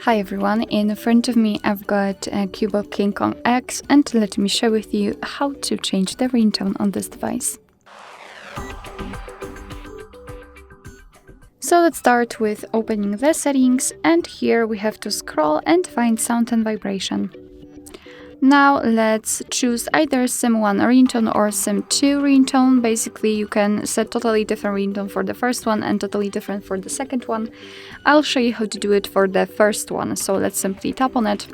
Hi everyone, in front of me I've got CUBOT King Kong X, and let me share with you how to change the ringtone on this device. So let's start with opening the settings, and here we have to scroll and find sound and vibration. Now let's choose either SIM1 ringtone or SIM2 ringtone. Basically you can set totally different ringtone for the first one and totally different for the second one. I'll show you how to do it for the first one, so let's simply tap on it.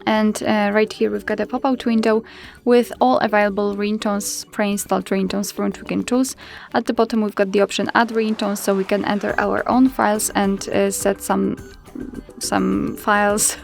And right here we've got a pop-out window with all available ringtones, pre-installed ringtones from Ringtone tools. At the bottom we've got the option add ringtones, so we can enter our own files and set some files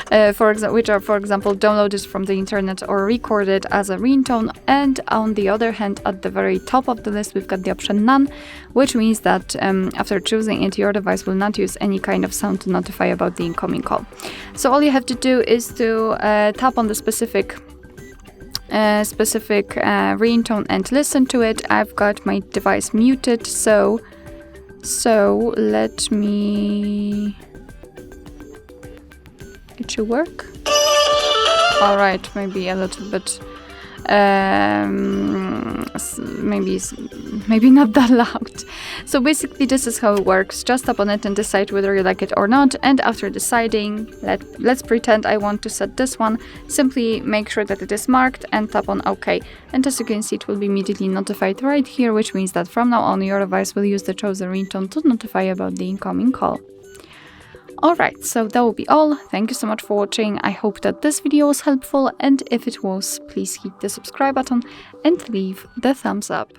which are, for example, downloaded from the internet or recorded as a ringtone. And on the other hand, at the very top of the list we've got the option none, which means that after choosing it, your device will not use any kind of sound to notify about the incoming call. So all you have to do is to tap on the specific ringtone and listen to it. I've got my device muted, so let me... It should work. Alright, maybe a little bit, maybe not that loud. So basically this is how it works. Just tap on it and decide whether you like it or not. And after deciding, let's pretend I want to set this one. Simply make sure that it is marked and tap on OK. And as you can see, it will be immediately notified right here, which means that from now on your device will use the chosen ringtone to notify about the incoming call. Alright, so that will be all. Thank you so much for watching. I hope that this video was helpful, and if it was, please hit the subscribe button and leave the thumbs up.